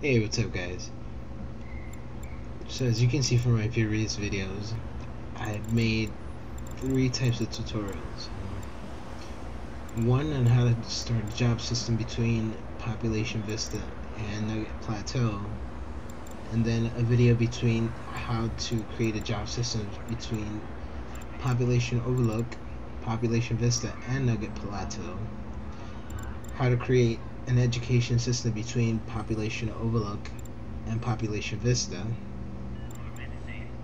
Hey, what's up guys? So as you can see from my previous videos, I've made 3 types of tutorials. One on how to start a job system between Population Vista and Nugget Plateau, and then a video between how to create a job system between Population Overlook, Population Vista, and Nugget Plateau. How to create an education system between Population Overlook and Population Vista.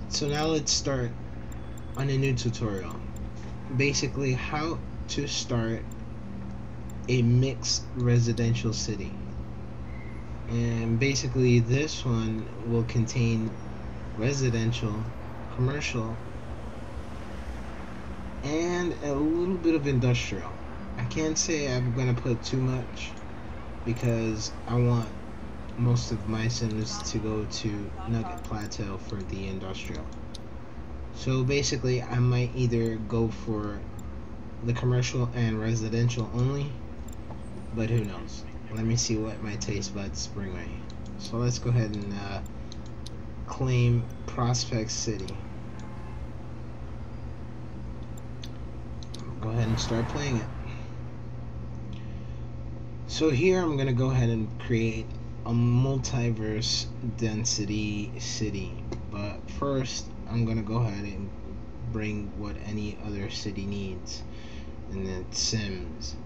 So now let's start on a new tutorial. Basically, how to start a mixed residential city. And basically this one will contain residential, commercial, and a little bit of industrial. I can't say I'm gonna put too much because I want most of my sims to go to Nugget Plateau for the industrial. So basically I might either go for the commercial and residential only, but who knows. Let me see what my taste buds bring me. So let's go ahead and claim Prospect City. Go ahead and start playing it. So here I'm gonna go ahead and create a multiverse density city, but first I'm gonna go ahead and bring what any other city needs, and then Sims.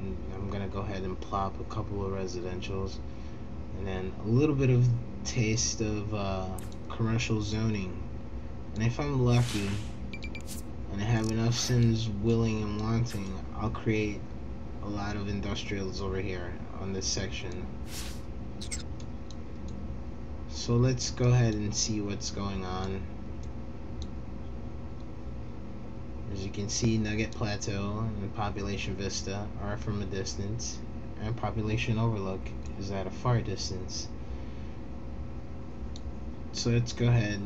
And I'm gonna go ahead and plop a couple of residentials, and then a little bit of taste of commercial zoning. And if I'm lucky and I have enough Sims willing and wanting, I'll create a lot of industrials over here on this section. So let's go ahead and see what's going on. As you can see, Nugget Plateau and Population Vista are from a distance, and Population Overlook is at a far distance. So let's go ahead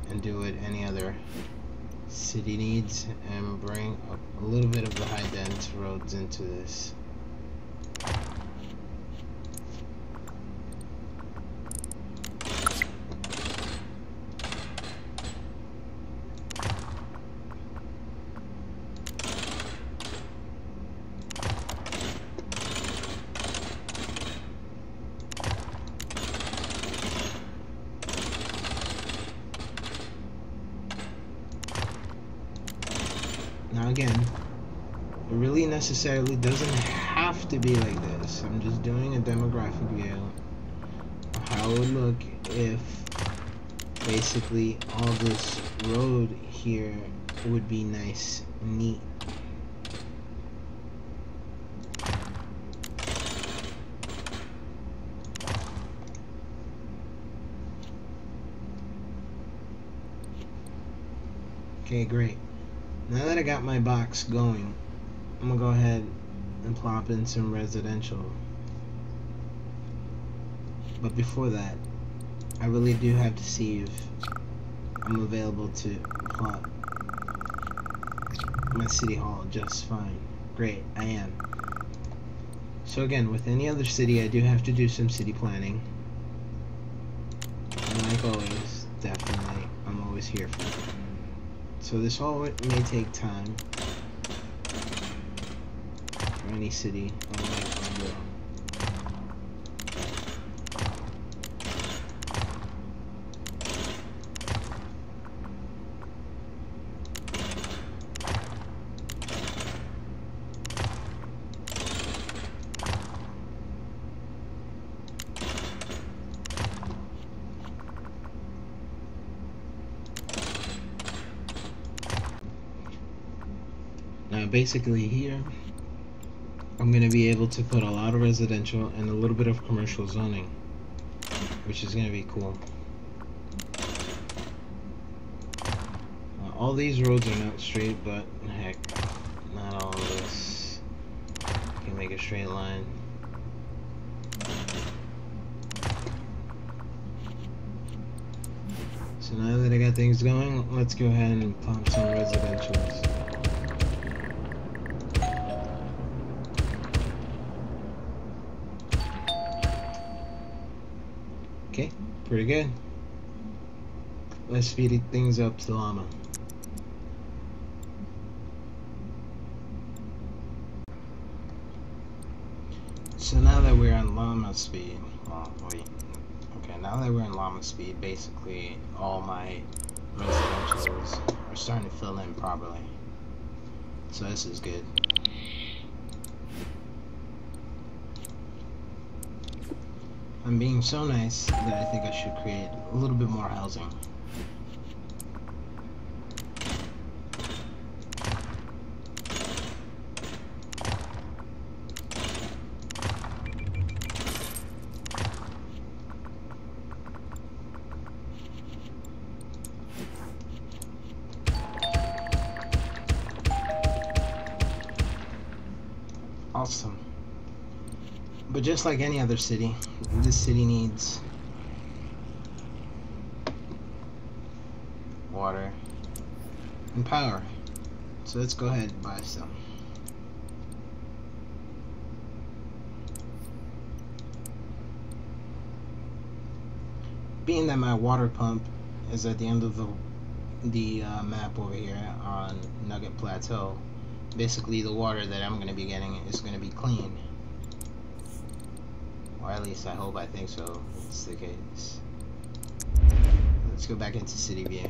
and do what any other city needs and bring a little bit of the high dense roads into this. Now again, it really necessarily doesn't have to be like this. I'm just doing a demographic view of how it would look if basically all this road here would be nice and neat. Okay, great. Now that I got my box going, I'm gonna go ahead and plop in some residential. But before that, I really do have to see if I'm available to plot my city hall just fine. Great, I am. So again, with any other city, I do have to do some city planning. And like always, definitely, I'm always here for it. So this all may take time for any city. Now basically here, I'm going to be able to put a lot of residential and a little bit of commercial zoning, which is going to be cool. All these roads are not straight, but heck, not all of this can make a straight line. So now that I got things going, let's go ahead and pump some residentials. Okay, pretty good. Let's speed things up to llama. So now that we're on llama speed, okay, now that we're in llama speed, basically all my residentials are starting to fill in properly. So this is good. I'm being so nice that I think I should create a little bit more housing. Awesome. But just like any other city, this city needs water and power. So let's go ahead and buy some. Being that my water pump is at the end of the map over here on Nugget Plateau, basically the water that I'm going to be getting is going to be clean. Or at least I hope, I think so. It's the case. Let's go back into city view.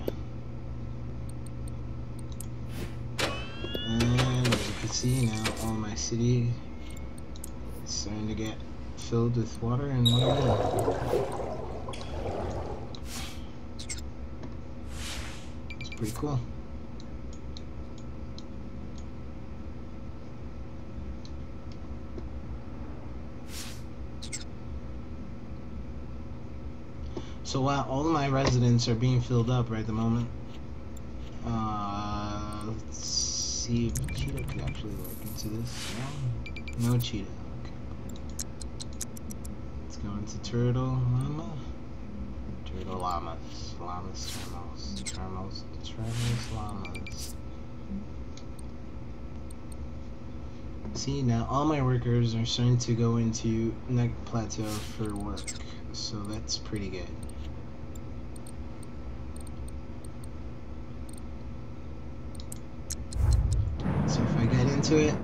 And as you can see now, all my city is starting to get filled with water and whatever. It's pretty cool. So while all of my residents are being filled up right at the moment, let's see if cheetah could actually work into this. No cheetah. Okay. Let's go into turtle, llama, turtle, llamas, termals, llamas. See, now all my workers are starting to go into Nugget Plateau for work, so that's pretty good. So if I get into it,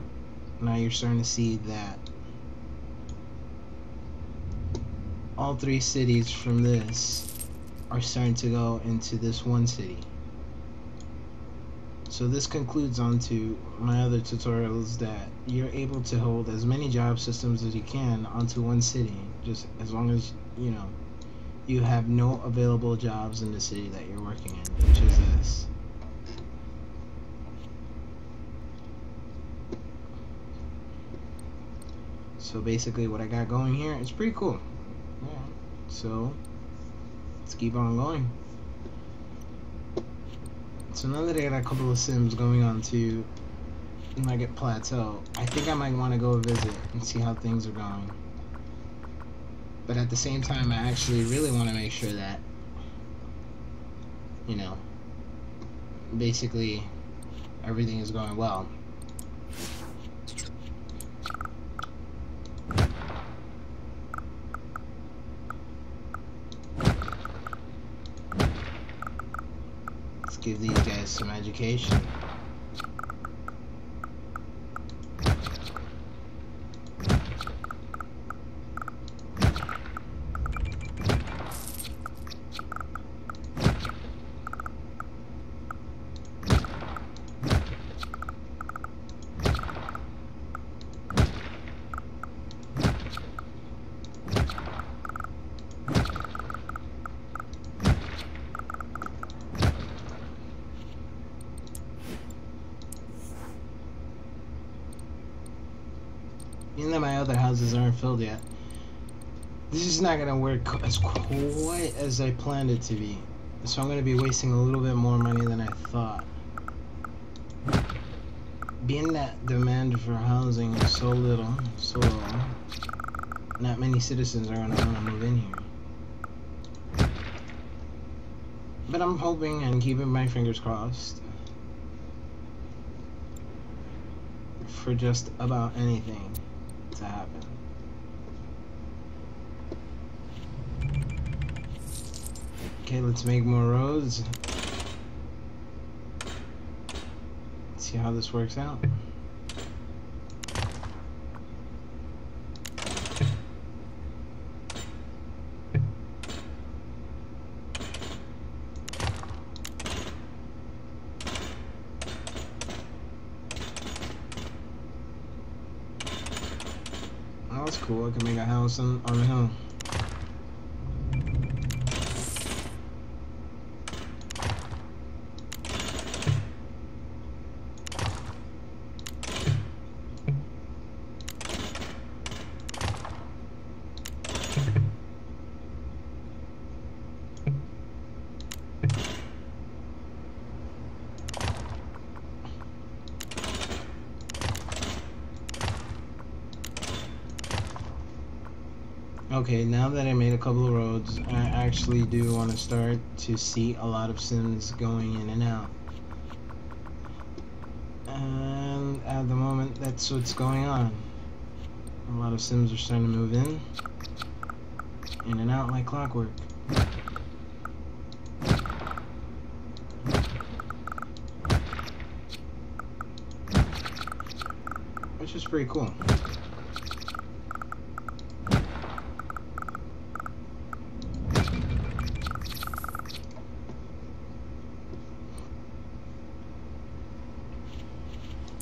now you're starting to see that all three cities from this are starting to go into this one city. So this concludes onto my other tutorials that you're able to hold as many job systems as you can onto one city, just as long as you know you have no available jobs in the city that you're working in, which is this. So basically what I got going here is pretty cool. Yeah. So let's keep on going. So now that I got a couple of sims going on to Nugget Plateau, I think I might want to go visit and see how things are going. But at the same time, I actually really want to make sure that, you know, basically everything is going well. Give these guys some education. Even though my other houses aren't filled yet, this is not going to work as quite as I planned it to be. So I'm going to be wasting a little bit more money than I thought. Being that demand for housing is so little, so low, not many citizens are going to want to move in here. But I'm hoping and keeping my fingers crossed for just about anything to happen. Okay, let's make more roads. See how this works out. Oh, that's cool. I can make a house on the hill. Okay, now that I made a couple of roads, I actually do want to start to see a lot of Sims going in and out. And at the moment, that's what's going on. A lot of Sims are starting to move in and out like clockwork. Which is pretty cool.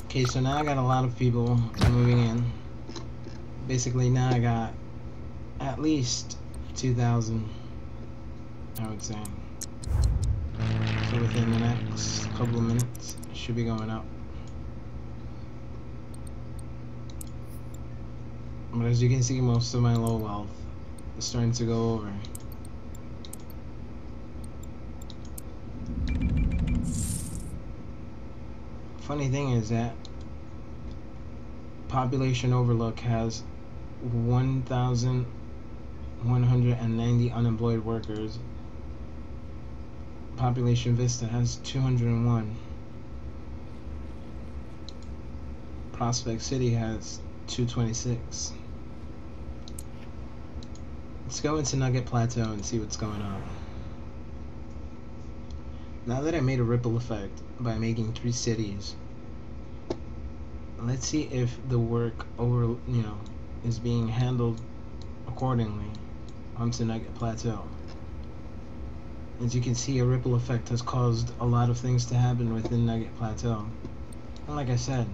Okay, so now I got a lot of people moving in. Basically, now I got at least 2,000, I would say. So within the next couple of minutes, it should be going up. But as you can see, most of my low wealth is starting to go over. Funny thing is that Population Overlook has 1,190 unemployed workers. Population Vista has 201. Prospect City has 226. Let's go into Nugget Plateau and see what's going on. Now that I made a ripple effect by making 3 cities, let's see if the work is being handled accordingly onto Nugget Plateau. As you can see, a ripple effect has caused a lot of things to happen within Nugget Plateau. And like I said,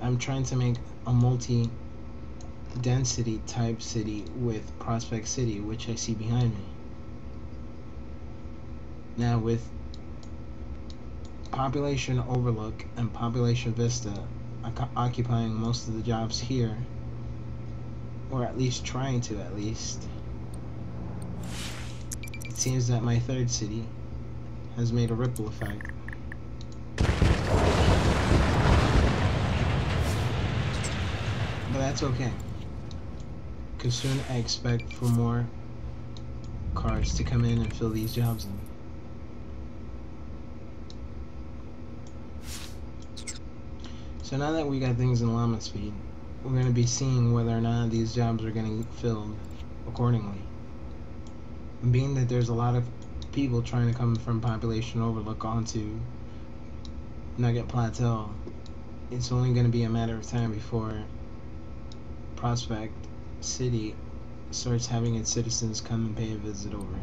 I'm trying to make a multi-density type city with Prospect City, which I see behind me. Now with Population Overlook and Population Vista occupying most of the jobs here, or at least trying to at least, it seems that my 3rd city has made a ripple effect. But that's okay, because soon I expect for more cars to come in and fill these jobs in. So now that we got things in llama speed, we're going to be seeing whether or not these jobs are going to get filled accordingly. And being that there's a lot of people trying to come from Population Overlook onto Nugget Plateau, it's only going to be a matter of time before Prospect City starts having its citizens come and pay a visit over.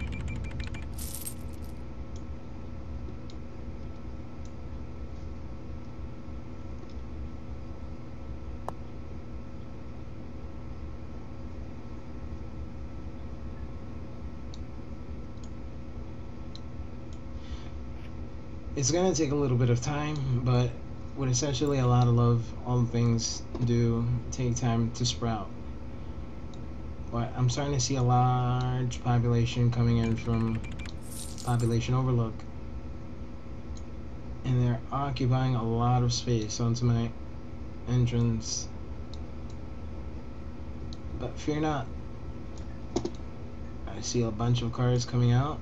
It's gonna take a little bit of time, but with essentially a lot of love, all things do take time to sprout. But I'm starting to see a large population coming in from Population Overlook, and they're occupying a lot of space onto my entrance. But fear not, I see a bunch of cars coming out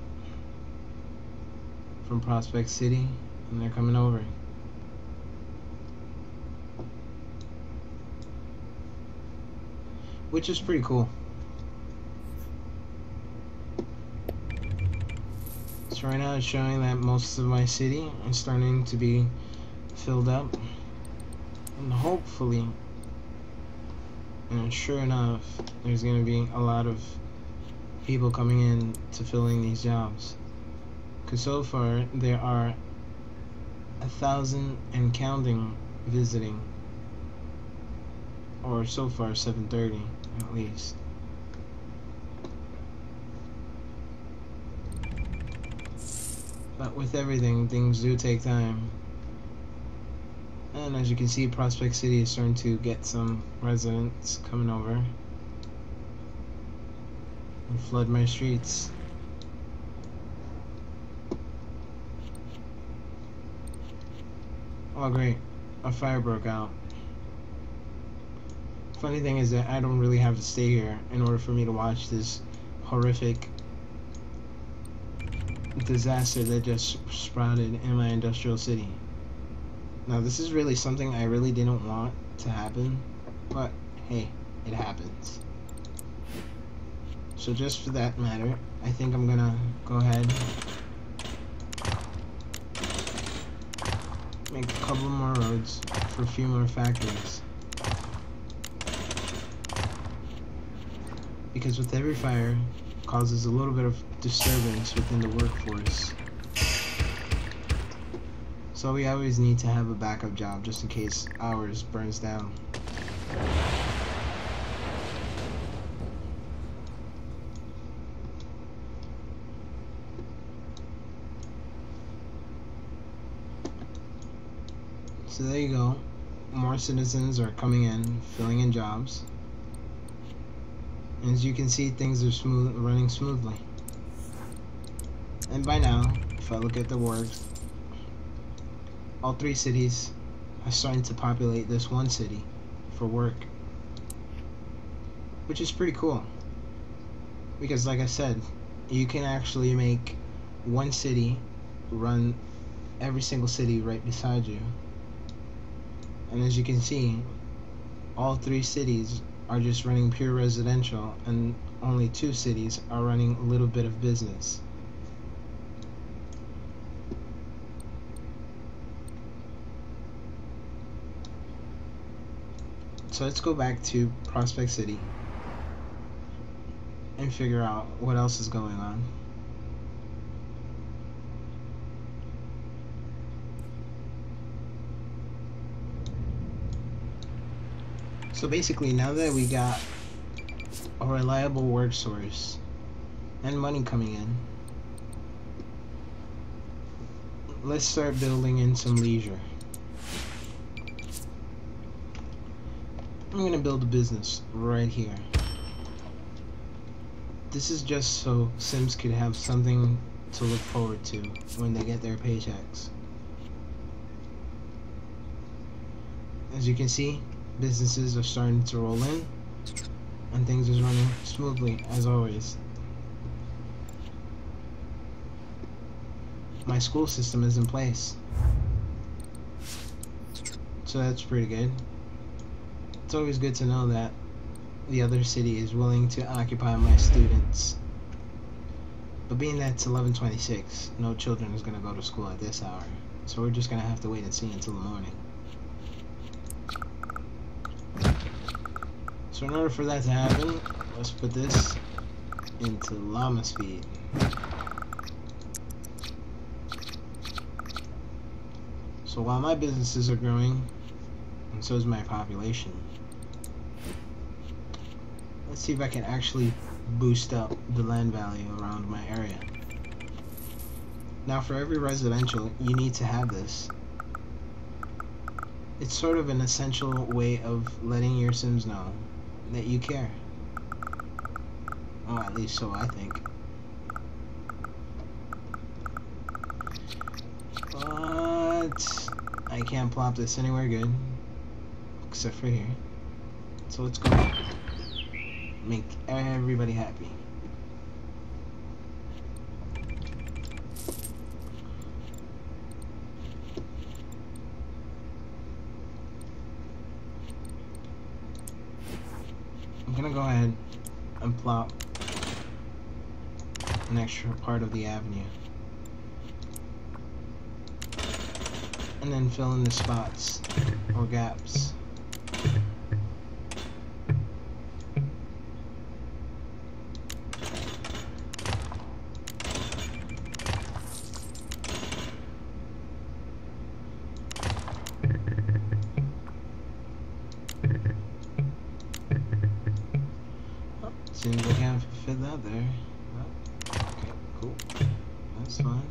from Prospect City, and they're coming over. Which is pretty cool. It's So right now it's showing that most of my city is starting to be filled up. And hopefully, and sure enough, there's going to be a lot of people coming in to filling these jobs. Because so far, there are 1,000 and counting visiting. Or so far, 730 at least. But with everything, things do take time. And as you can see, Prospect City is starting to get some residents coming over and flood my streets. Oh great, a fire broke out. Funny thing is that I don't really have to stay here in order for me to watch this horrific disaster that just sprouted in my industrial city. Now this is really something I really didn't want to happen, but hey, it happens. So just for that matter, I think I'm gonna go ahead, make a couple more roads for a few more factories. Because with every fire, causes a little bit of disturbance within the workforce. So we always need to have a backup job just in case ours burns down. So there you go. More citizens are coming in, filling in jobs. And as you can see, things are running smoothly. And by now, if I look at the works, all 3 cities are starting to populate this one city for work, which is pretty cool. Because like I said, you can actually make one city run every single city right beside you. And as you can see, all 3 cities are just running pure residential, and only 2 cities are running a little bit of business. So let's go back to Prospect City and figure out what else is going on. So basically, now that we got a reliable work source and money coming in, let's start building in some leisure. I'm gonna build a business right here. This is just so Sims could have something to look forward to when they get their paychecks. As you can see, businesses are starting to roll in, and things are running smoothly as always. My school system is in place, so that's pretty good. It's always good to know that the other city is willing to occupy my students. But being that it's 11:26, no children is going to go to school at this hour, so we're just going to have to wait and see until the morning. So in order for that to happen, let's put this into llama speed. So while my businesses are growing, and so is my population, let's see if I can actually boost up the land value around my area. Now for every residential, you need to have this. It's sort of an essential way of letting your Sims know that you care. Oh, at least so I think. But I can't plop this anywhere good, except for here. So let's go. Make everybody happy. I'm gonna go ahead and plop an extra part of the avenue and then fill in the spots or gaps. Seems like I can't fit that there. Okay, cool. That's fine.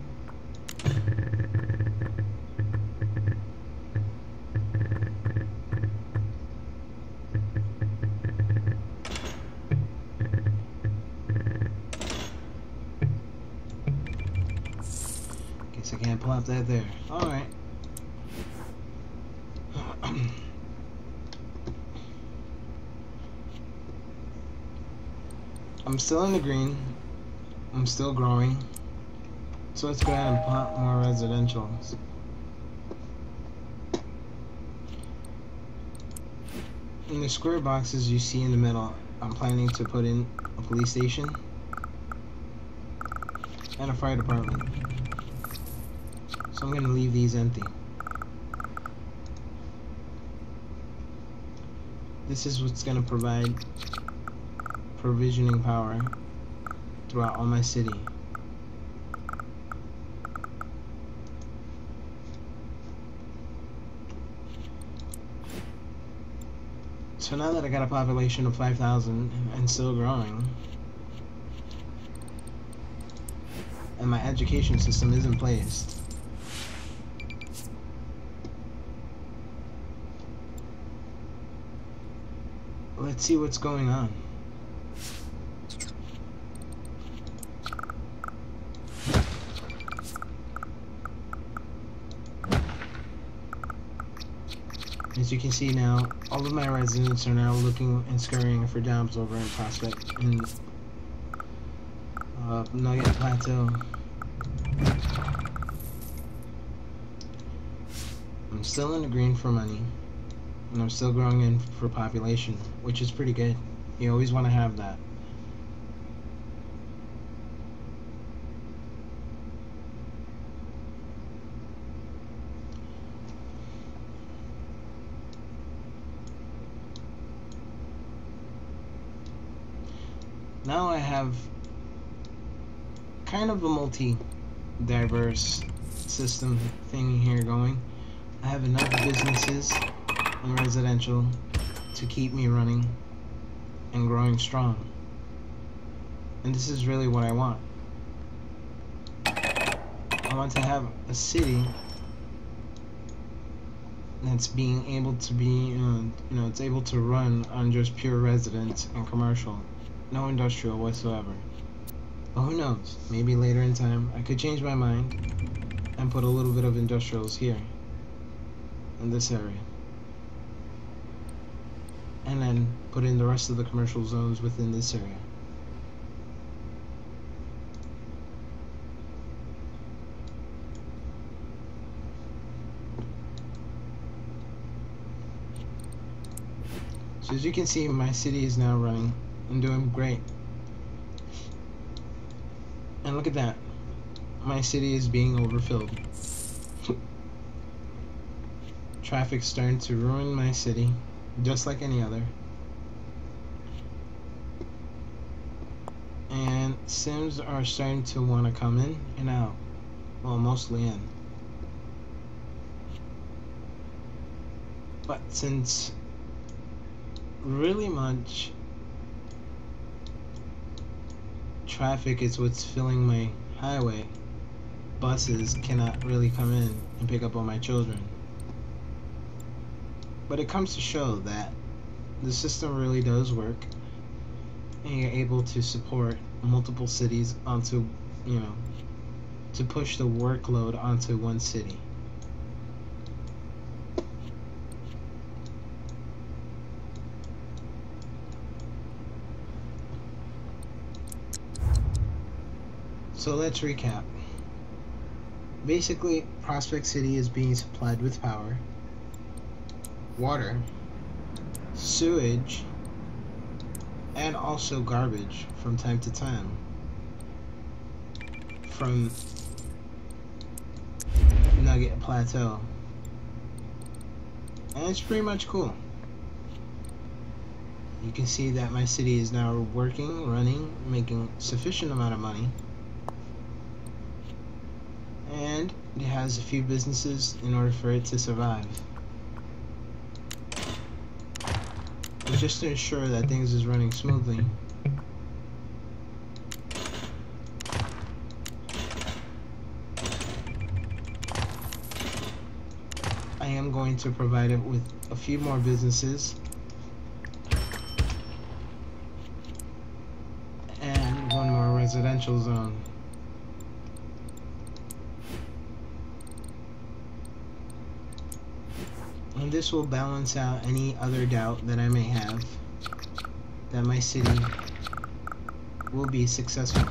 Guess I can't plop that there. Alright. I'm still in the green. I'm still growing. So let's go ahead and plant more residentials. In the square boxes you see in the middle, I'm planning to put in a police station and a fire department. So I'm going to leave these empty. This is what's going to provide provisioning power throughout all my city. So now that I got a population of 5,000 and still growing, and my education system is in place, let's see what's going on. As you can see now, all of my residents are now looking and scurrying for jobs over in Prospect and Nugget Plateau. I'm still in the green for money, and I'm still growing in for population, which is pretty good. You always want to have that. Now I have kind of a multi-diverse system thing here going. I have enough businesses and residential to keep me running and growing strong. And this is really what I want. I want to have a city that's being able to be, it's able to run on just pure residents and commercial. No industrial whatsoever. But who knows? Maybe later in time I could change my mind and put a little bit of industrials here in this area. And then put in the rest of the commercial zones within this area. So as you can see, my city is now running and doing great. And look at that. My city is being overfilled. Traffic's starting to ruin my city, just like any other. And Sims are starting to want to come in and out. Well, mostly in. But since really much traffic is what's filling my highway, buses cannot really come in and pick up all my children. But it comes to show that the system really does work, and you're able to support multiple cities onto, to push the workload onto one city. So let's recap. Basically, Prospect City is being supplied with power, water, sewage, and also garbage from time to time from Nugget Plateau. And it's pretty much cool. You can see that my city is now working, running, making sufficient amount of money. And it has a few businesses in order for it to survive. And just to ensure that things is running smoothly, I am going to provide it with a few more businesses and one more residential zone. And this will balance out any other doubt that I may have that my city will be successful.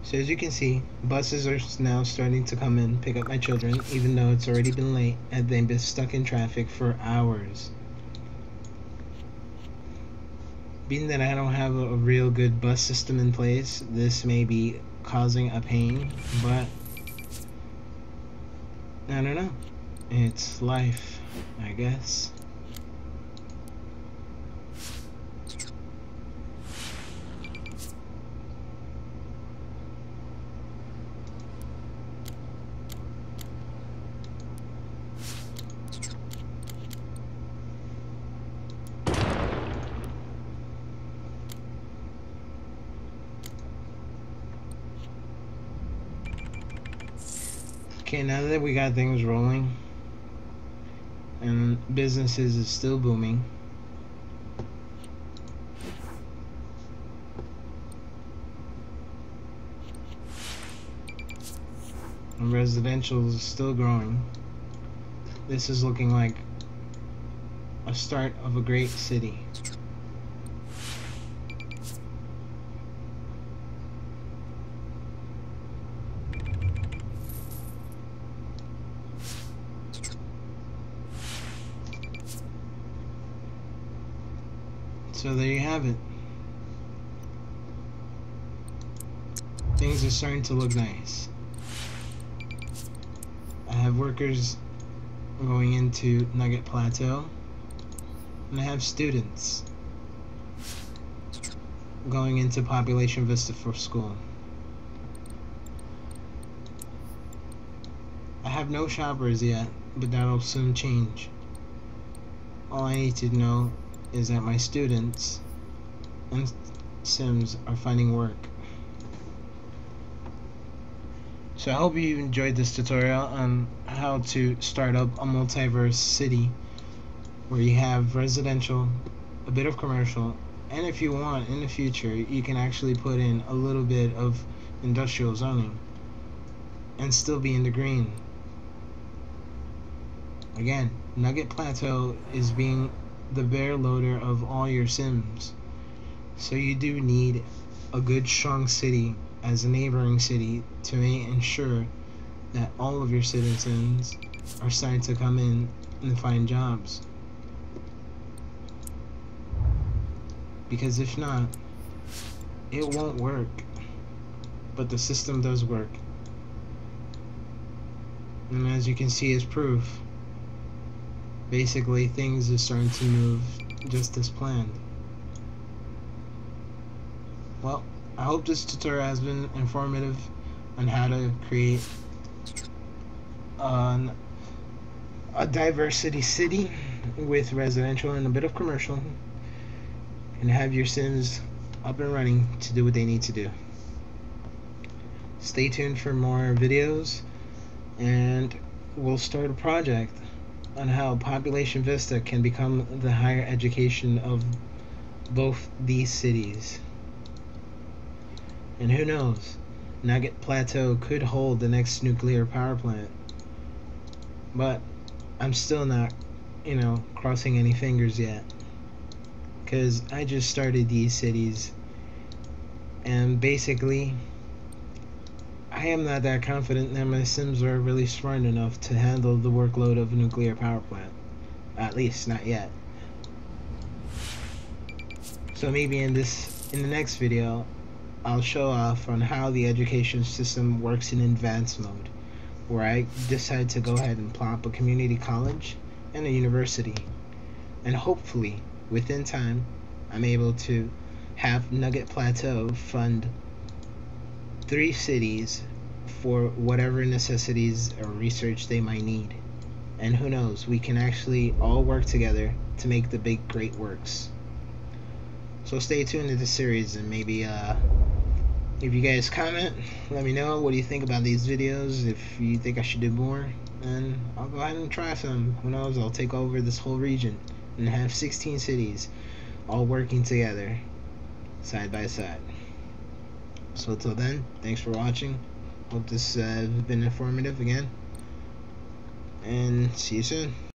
So as you can see, buses are now starting to come in, pick up my children, even though it's already been late and they've been stuck in traffic for hours. Being that I don't have a real good bus system in place, this may be causing a pain, but I don't know. It's life, I guess. Okay, now that we got things rolling and businesses is still booming, and residential is still growing, this is looking like a start of a great city. So there you have it. Things are starting to look nice. I have workers going into Nugget Plateau, and I have students going into Population Vista for school. I have no shoppers yet, but that'll soon change. All I need to know is that my students and Sims are finding work. So I hope you enjoyed this tutorial on how to start up a multiverse city where you have residential, a bit of commercial, and if you want in the future you can actually put in a little bit of industrial zoning and still be in the green. Again, Nugget Plateau is being the bare loader of all your Sims, so you do need a good strong city as a neighboring city to ensure that all of your citizens are starting to come in and find jobs, because if not, it won't work. But the system does work, and as you can see as proof, basically things are starting to move just as planned. Well, I hope this tutorial has been informative on how to create a diversity city with residential and a bit of commercial, and have your Sims up and running to do what they need to do. Stay tuned for more videos, and we'll start a project on how Population Vista can become the higher education of both these cities. And who knows, Nugget Plateau could hold the next nuclear power plant. But I'm still not, crossing any fingers yet, because I just started these cities, and basically I am not that confident that my Sims are really smart enough to handle the workload of a nuclear power plant. At least, not yet. So maybe in the next video, I'll show off on how the education system works in advanced mode, where I decide to go ahead and plop a community college and a university. And hopefully, within time, I'm able to have Nugget Plateau fund 3 cities for whatever necessities or research they might need. And who knows, we can actually all work together to make the big great works. So stay tuned to the series, and maybe if you guys comment, let me know what do you think about these videos, if you think I should do more, and I'll go ahead and try some. Who knows, I'll take over this whole region and have 16 cities all working together side by side. So till then, thanks for watching. Hope this has been informative again, and see you soon.